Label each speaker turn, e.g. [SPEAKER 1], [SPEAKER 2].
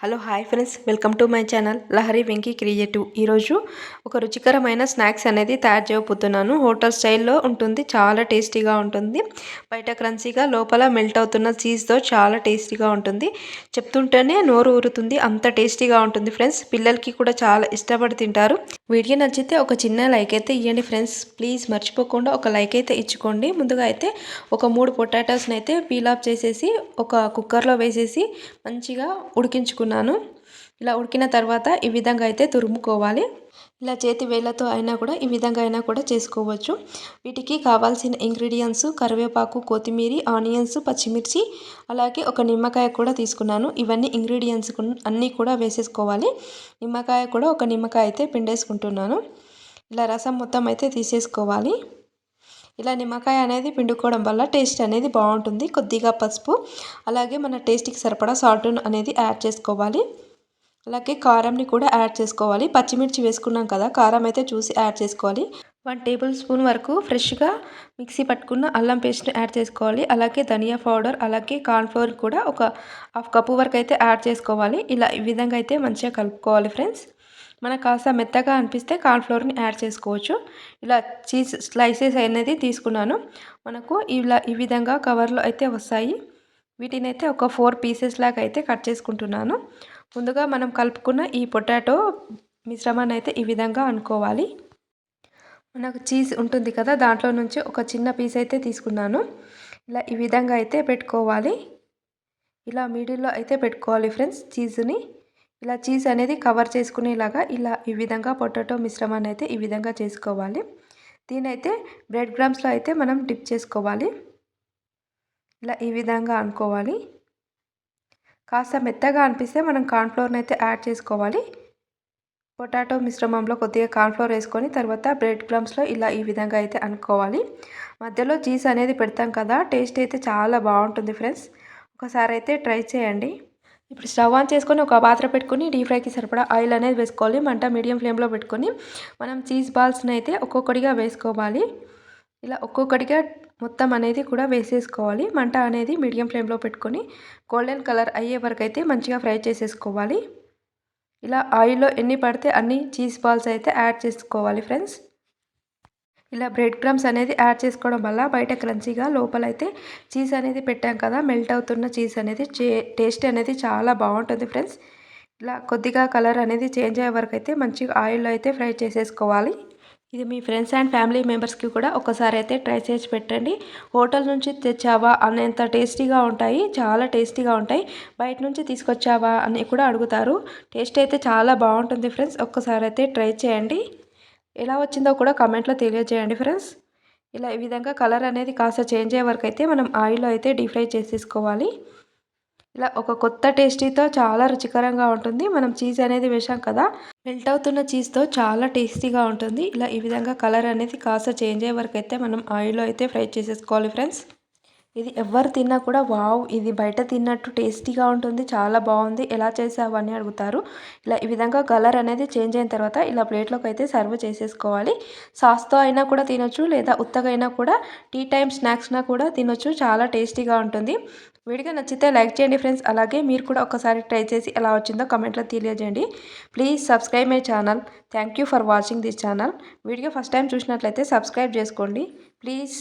[SPEAKER 1] Hello hi friends, welcome to my channel Lahari Venky creative. ఈరోజు ఒక రుచికరమైన స్నాక్స్ అనేది తయారు చేయబోతున్నాను. హోటల్ స్టైల్లో ఉంటుంది, చాలా టేస్టీగా ఉంటుంది. బయట క్రంచీగా, లోపల మెల్ట్ అవుతున్న చీజ్తో చాలా టేస్టీగా ఉంటుంది. చెప్తుంటేనే నోరు ఊరుతుంది, అంత టేస్టీగా ఉంటుంది ఫ్రెండ్స్. పిల్లలకి కూడా చాలా ఇష్టపడి తింటారు. వీడియో నచ్చితే ఒక చిన్న లైక్ అయితే ఇవ్వండి ఫ్రెండ్స్. ప్లీజ్ మర్చిపోకుండా ఒక లైక్ అయితే ఇచ్చుకోండి. ముందుగా అయితే ఒక 3 పొటాటోస్ని అయితే పీల్ ఆఫ్ చేసేసి ఒక కుక్కర్లో వేసేసి మంచిగా ఉడికించుకున్నాను. ఇలా ఉడికిన తర్వాత ఈ విధంగా అయితే తురుముకోవాలి. ఇలా చేతి వేళ్ళతో అయినా కూడా ఈ విధంగా అయినా కూడా చేసుకోవచ్చు. వీటికి కావాల్సిన ఇంగ్రీడియంట్స్ కరివేపాకు, కొత్తిమీర, ఆనియన్స్, పచ్చిమిర్చి, అలాగే ఒక నిమ్మకాయ కూడా తీసుకున్నాను. ఇవన్నీ ఇంగ్రీడియంట్స్ అన్నీ కూడా వేసేసుకోవాలి. నిమ్మకాయ కూడా ఒక నిమ్మకాయ అయితే పిండేసుకుంటున్నాను. ఇలా రసం మొత్తం అయితే తీసేసుకోవాలి. ఇలా నిమ్మకాయ అనేది పిండుకోవడం వల్ల టేస్ట్ అనేది బాగుంటుంది. కొద్దిగా పసుపు, అలాగే మన టేస్ట్కి సరిపడా సాల్ట్ అనేది యాడ్ చేసుకోవాలి. అలాగే కారంని కూడా యాడ్ చేసుకోవాలి. పచ్చిమిర్చి వేసుకున్నాం కదా, కారం అయితే చూసి యాడ్ చేసుకోవాలి. 1 టేబుల్ స్పూన్ వరకు ఫ్రెష్గా మిక్సీ పట్టుకున్న అల్లం పేస్ట్ని యాడ్ చేసుకోవాలి. అలాగే ధనియా పౌడర్, అలాగే కార్న్ఫ్లోర్ కూడా ఒక 1/2 కప్పు వరకు అయితే యాడ్ చేసుకోవాలి. ఇలా ఈ విధంగా అయితే మంచిగా కలుపుకోవాలి ఫ్రెండ్స్. మనకు కాస్త మెత్తగా అనిపిస్తే కార్న్ఫ్లోర్ని యాడ్ చేసుకోవచ్చు. ఇలా చీజ్ స్లైసెస్ అనేది తీసుకున్నాను. మనకు ఇలా ఈ విధంగా కవర్లో అయితే వస్తాయి. వీటిని అయితే ఒక 4 పీసెస్ లాగా అయితే కట్ చేసుకుంటున్నాను. ముందుగా మనం కలుపుకున్న ఈ పొటాటో మిశ్రమాన్ని అయితే ఈ విధంగా అనుకోవాలి. మనకు చీజ్ ఉంటుంది కదా, దాంట్లో నుంచి ఒక చిన్న పీస్ అయితే తీసుకున్నాను. ఇలా ఈ విధంగా అయితే పెట్టుకోవాలి. ఇలా మిడిల్లో అయితే పెట్టుకోవాలి ఫ్రెండ్స్ చీజ్ని. ఇలా చీజ్ అనేది కవర్ చేసుకునేలాగా ఇలా ఈ విధంగా పొటాటో మిశ్రమాన్ని అయితే ఈ విధంగా చేసుకోవాలి. దీని అయితే బ్రెడ్ క్రమ్స్లో అయితే మనం డిప్ చేసుకోవాలి. ఇలా ఈ విధంగా అనుకోవాలి. కాస్త మెత్తగా అనిపిస్తే మనం కార్న్ఫ్లోర్ని అయితే యాడ్ చేసుకోవాలి. పొటాటో మిశ్రమంలో కొద్దిగా కార్న్ఫ్లోర్ వేసుకొని తర్వాత బ్రెడ్ క్రమ్స్లో ఇలా ఈ విధంగా అయితే అనుకోవాలి. మధ్యలో చీజ్ అనేది పెడతాం కదా, టేస్ట్ అయితే చాలా బాగుంటుంది ఫ్రెండ్స్. ఒకసారి అయితే ట్రై చేయండి. ఇప్పుడు స్టవ్ ఆన్ చేసుకొని ఒక పాత్ర పెట్టుకొని డీప్ ఫ్రైకి సరిపడా ఆయిల్ అనేది వేసుకోవాలి. మంట మీడియం ఫ్లేమ్లో పెట్టుకొని మనం చీజ్ బాల్స్ని అయితే ఒక్కొక్కటిగా వేసుకోవాలి. ఇలా ఒక్కొక్కటిగా మొత్తం అనేది కూడా వేసేసుకోవాలి. మంట అనేది మీడియం ఫ్లేమ్లో పెట్టుకొని గోల్డెన్ కలర్ అయ్యే వరకు అయితే మంచిగా ఫ్రై చేసేసుకోవాలి. ఇలా ఆయిల్లో ఎన్ని పడితే అన్ని చీజ్ బాల్స్ అయితే యాడ్ చేసుకోవాలి ఫ్రెండ్స్. ఇలా బ్రెడ్ క్రమ్స్ అనేది యాడ్ చేసుకోవడం వల్ల బయట క్రంచీగా, లోపలైతే చీజ్ అనేది పెట్టాం కదా, మెల్ట్ అవుతున్న చీజ్ అనేది టేస్ట్ అనేది చాలా బాగుంటుంది ఫ్రెండ్స్. ఇలా కొద్దిగా కలర్ అనేది చేంజ్ అయ్యే వరకు అయితే మంచిగా ఆయిల్లో అయితే ఫ్రై చేసేసుకోవాలి. ఇది మీ ఫ్రెండ్స్ అండ్ ఫ్యామిలీ మెంబర్స్కి కూడా ఒకసారి అయితే ట్రై చేసి పెట్టండి. హోటల్ నుంచి తెచ్చావా అనేంత టేస్టీగా ఉంటాయి, చాలా టేస్టీగా ఉంటాయి. బయట నుంచి తీసుకొచ్చావా అని కూడా అడుగుతారు. టేస్ట్ అయితే చాలా బాగుంటుంది ఫ్రెండ్స్. ఒక్కసారి అయితే ట్రై చేయండి. ఎలా వచ్చిందో కూడా కామెంట్లో తెలియజేయండి ఫ్రెండ్స్. ఇలా ఈ విధంగా కలర్ అనేది కాస్త చేంజ్ అయ్యే వరకు అయితే మనం ఆయిల్లో అయితే డీప్ ఫ్రై చేసేసుకోవాలి. ఇలా ఒక కొత్త టేస్టీతో చాలా రుచికరంగా ఉంటుంది. మనం చీజ్ అనేది వేసాం కదా, మెల్ట్ అవుతున్న చీజ్తో చాలా టేస్టీగా ఉంటుంది. ఇలా ఈ విధంగా కలర్ అనేది కాస్త చేంజ్ అయ్యే వరకు అయితే మనం ఆయిల్లో అయితే ఫ్రై చేసేసుకోవాలి ఫ్రెండ్స్. ఇది ఎవరు తిన్నా కూడా వావ్, ఇది బయట తిన్నట్టు టేస్టీగా ఉంటుంది, చాలా బాగుంది, ఎలా చేసావు అని అడుగుతారు. ఇలా ఈ విధంగా కలర్ అనేది చేంజ్ అయిన తర్వాత ఇలా ప్లేట్లోకి అయితే సర్వ్ చేసేసుకోవాలి. సాస్తో అయినా కూడా తినొచ్చు, లేదా ఉత్తగా అయినా కూడా టీ టైం స్నాక్స్నా కూడా తినొచ్చు. చాలా టేస్టీగా ఉంటుంది. వీడియో నచ్చితే లైక్ చేయండి ఫ్రెండ్స్. అలాగే మీరు కూడా ఒకసారి ట్రై చేసి ఎలా వచ్చిందో కామెంట్లో తెలియజేయండి. Please subscribe my channel. Thank you for watching this channel. Video first time చూసినట్లయితే సబ్స్క్రైబ్ చేసుకోండి ప్లీజ్.